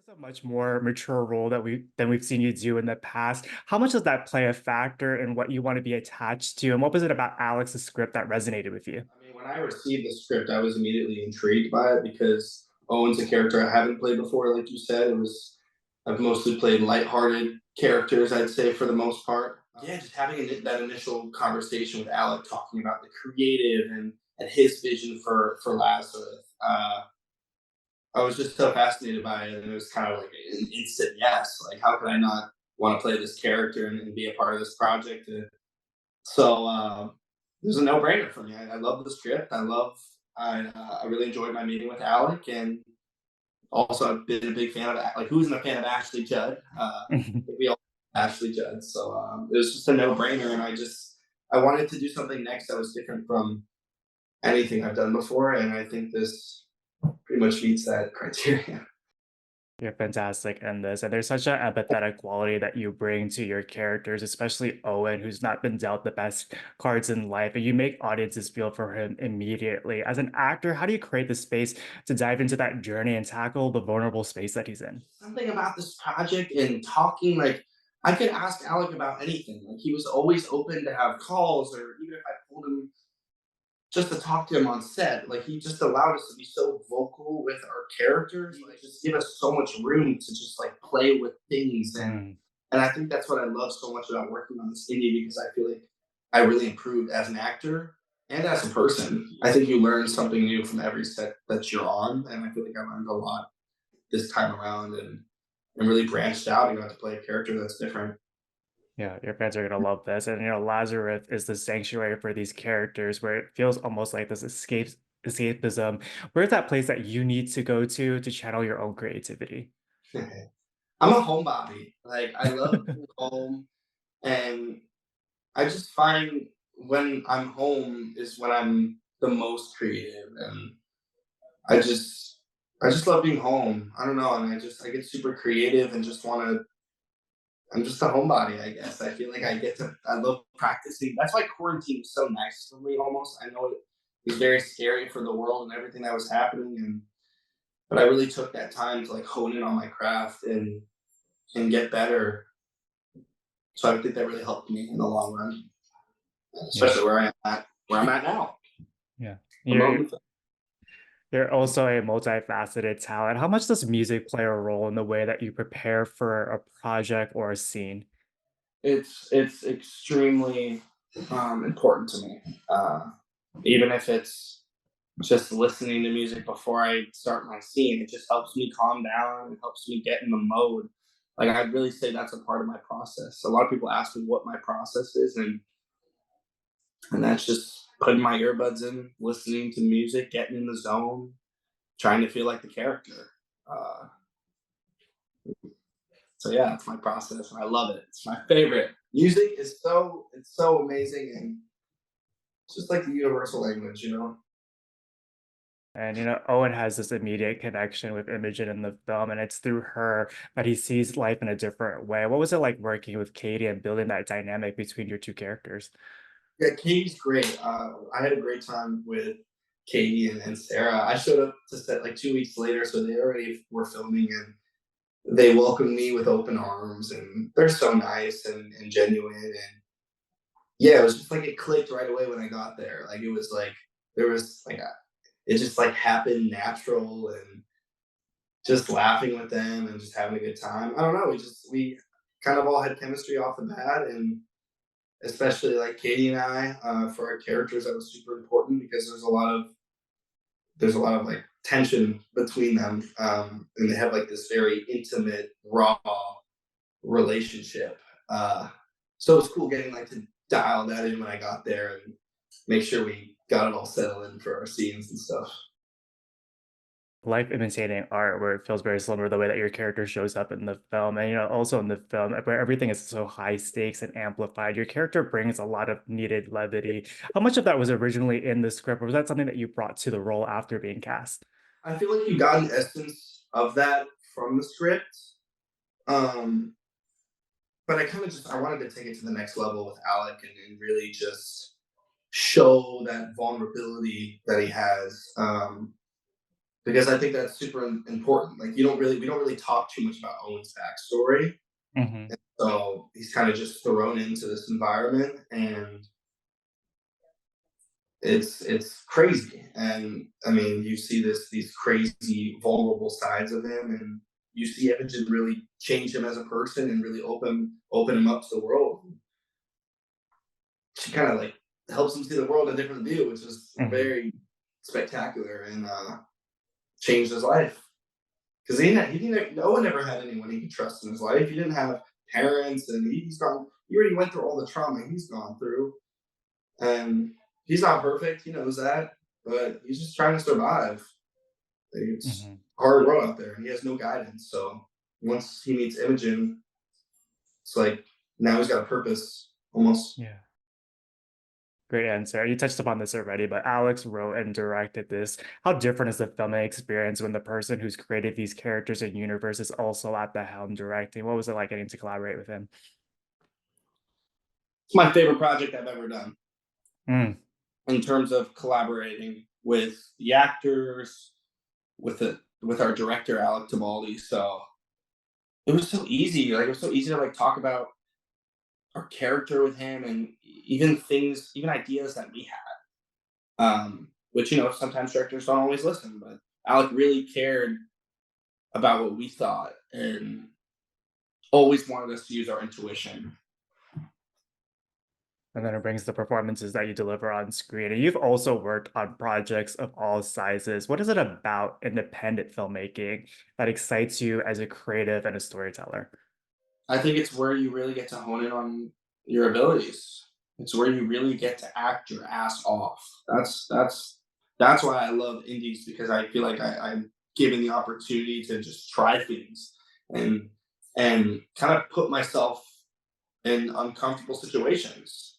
is a much more mature role that we've seen you do in the past. How much does that play a factor in what you want to be attached to, and what was it about Alex's script that resonated with you? I mean, when I received the script, I was immediately intrigued by it because Owen's a character I haven't played before, like you said. I've mostly played lighthearted characters, I'd say, for the most part. Yeah, just having that initial conversation with Alec, talking about the creative and his vision for Lazareth. I was just so fascinated by it, and it was kind of like an instant yes. Like, how could I not want to play this character and be a part of this project? So it was a no brainer for me. I love the script. I really enjoyed my meeting with Alec, and also I've been a big fan of like who isn't a fan of Ashley Judd? I think we all Ashley Judd. So it was just a no brainer, and I wanted to do something next that was different from anything I've done before, and I think this pretty much meets that criteria. You're fantastic in this, and there's such an empathetic quality that you bring to your characters, especially Owen, who's not been dealt the best cards in life, and you make audiences feel for him immediately. As an actor, how do you create the space to dive into that journey and tackle the vulnerable space that he's in? Something about this project and talking, like, I could ask Alec about anything. Like, he was always open to have calls, or even if I told him just to talk to him on set. Like, he just allowed us to be so vocal with our characters, like just give us so much room to just like play with things. Mm, And I think that's what I love so much about working on this indie, because I feel like I really improved as an actor and as a person. I think you learn something new from every set that you're on, and I feel like I learned a lot this time around, and really branched out and got to play a character that's different. yeah, your fans are gonna love this, and Lazarus is the sanctuary for these characters, where it feels almost like this escapism. Where's that place that you need to go to channel your own creativity? I'm a homebody. Like, I love being home, and I just find when I'm home is when I'm the most creative, and I just I just love being home. I don't know, and I get super creative and just want to. I'm just a homebody, I guess. I feel like I love practicing. That's why quarantine was so nice for me. Almost, I know it was very scary for the world and everything that was happening, and but I really took that time to like hone in on my craft and get better. So I think that really helped me in the long run, Yeah, especially where I'm at now. yeah. Promoting. You're also a multifaceted talent. How much does music play a role in the way that you prepare for a project or a scene? It's extremely important to me. Even if it's just listening to music before I start my scene, it just helps me calm down. It helps me get in the mode. Like, I'd really say that's a part of my process. A lot of people ask me what my process is, and that's just putting my earbuds in, listening to music, getting in the zone, trying to feel like the character. Uh, so yeah, it's my process, and I love it. It's my favorite. Music is it's so amazing, and it's just like the universal language, you know. And Owen has this immediate connection with Imogen in the film, and it's through her that he sees life in a different way. What was it like working with Katie and building that dynamic between your two characters? Yeah, Katie's great. I had a great time with Katie and Sarah. I showed up to set like 2 weeks later, so they already were filming, and they welcomed me with open arms, and they're so nice and genuine. And yeah, it was just like it clicked right away when I got there. Like, it was like there was like it just like happened natural, and just laughing with them and just having a good time. I don't know. We kind of all had chemistry off the bat, and especially like Katie and I, for our characters, that was super important because there's a lot of like tension between them, and they have like this very intimate, raw relationship. Uh, so it was cool getting like to dial that in when I got there and make sure we got it all settled in for our scenes and stuff. Life imitating art, where it feels very similar to the way that your character shows up in the film, and also in the film where everything is so high stakes and amplified. Your character brings a lot of needed levity. How much of that was originally in the script, or was that something that you brought to the role after being cast? I feel like you got an essence of that from the script. Um, but I wanted to take it to the next level with Alec, and really just show that vulnerability that he has. because I think that's super important. Like we don't really talk too much about Owen's backstory, Mhm. so he's kind of just thrown into this environment, and it's crazy. And I mean, you see these crazy vulnerable sides of him, and you see Imogen really change him as a person and really open him up to the world. She kind of like helps him see the world in a different view, which is Mhm. very spectacular, and changed his life. Because he didn't, no one ever had anyone he could trust in his life. He didn't have parents, and he already went through all the trauma he's gone through. And he's not perfect, he knows that, but he's just trying to survive. It's Mhm. a hard world out there, and he has no guidance. So once he meets Imogen, it's like now he's got a purpose almost. Yeah. Great answer. You touched upon this already, but Alex wrote and directed this. How different is the filming experience when the person who's created these characters and universe is also at the helm directing? What was it like getting to collaborate with him? It's my favorite project I've ever done Mm. in terms of collaborating with the actors, with our director Alec Tabaldi. So it was so easy. Like it was so easy to like talk about our character with him, and even things, even ideas that we had. Which sometimes directors don't always listen, but Alec really cared about what we thought and always wanted us to use our intuition. And then it brings the performances that you deliver on screen. And you've also worked on projects of all sizes. What is it about independent filmmaking that excites you as a creative and a storyteller? I think it's where you really get to hone in on your abilities. It's where you really get to act your ass off. That's why I love indies, because I feel like I'm given the opportunity to just try things and kind of put myself in uncomfortable situations.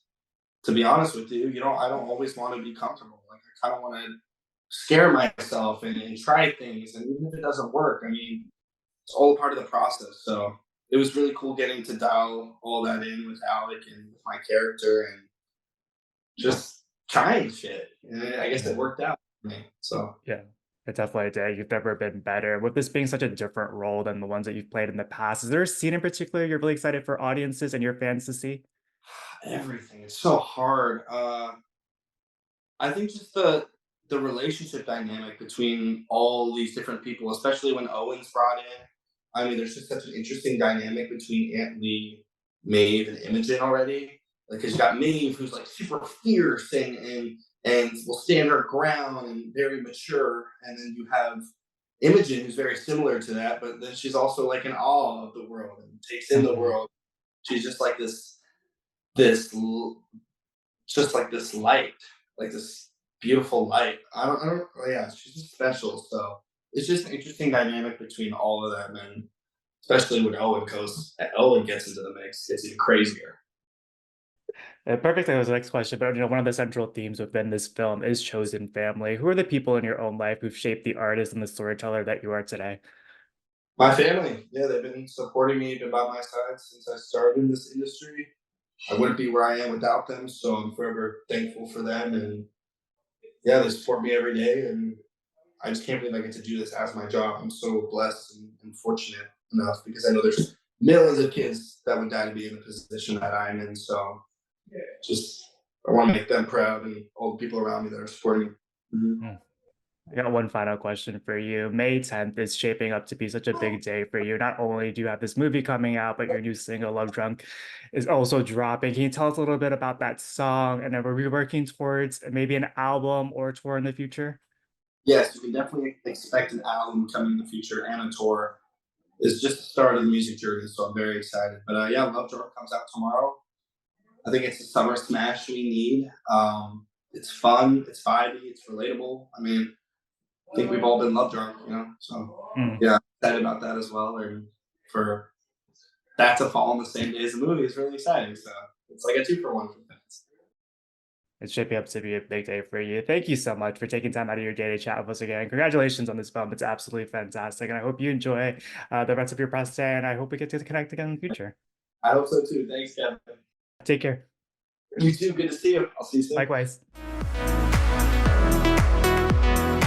To be honest with you, I don't always want to be comfortable. Like I kind of want to scare myself and try things, and even if it doesn't work, I mean, it's all a part of the process. So it was really cool getting to dial all that in with Alec and with my character, and just trying shit. And I guess it Yeah. worked out for me. So Yeah. It definitely did. You've never been better. With this being such a different role than the ones that you've played in the past, is there a scene in particular you're really excited for audiences and your fans to see? everything, it's so hard. I think just the relationship dynamic between all these different people, especially when Owen's brought in. I mean, there's just such an interesting dynamic between Aunt Lee, Maeve, and Imogen already. Like, cause you got Maeve, who's like super fierce and will stand her ground and very mature, and then you have Imogen, who's very similar to that, but then she's also like in awe of the world and takes in the Mhm. world. She's just like this just like this light, like this beautiful light. I don't, yeah, she's just special. So it's just an interesting dynamic between all of them, and especially when Owen gets into the mix, it's even crazier. Perfectly, that was the next question. But one of the central themes within this film is chosen family. Who are the people in your own life who've shaped the artist and the storyteller that you are today? My family, yeah, they've been supporting me, been by my side since I started in this industry. I wouldn't be where I am without them, so I'm forever thankful for them. And yeah, they support me every day, and I just can't believe I get to do this as my job. I'm so blessed and fortunate enough, because I know there's millions of kids that would die to be in the position that I'm in. So just I want to make them proud, and all the people around me that are supporting me. Mhm. Hmm. I got one final question for you. May 10th is shaping up to be such a big day for you. Not only do you have this movie coming out, but your new single, Love Drunk, is also dropping. Can you tell us a little bit about that song? And then are we working towards maybe an album or a tour in the future? Yes, you can definitely expect an album coming in the future and a tour. It's just the start of the music journey, so I'm very excited. But yeah, Love Drunk comes out tomorrow. I think it's a summer smash we need. It's fun, it's vibey, it's relatable. I mean, I think we've all been love drunk. So Mm. yeah, excited about that as well. And for that to fall on the same day as the movie is really exciting. So it's like a two for one for fans. It's shaping up to be a big day for you. Thank you so much for taking time out of your day to chat with us again. Congratulations on this film. It's absolutely fantastic. And I hope you enjoy the rest of your press day. And I hope we get to connect again in the future. I hope so too. Thanks, Kevin. Take care. You too. Good to see you. I'll see you soon. Likewise.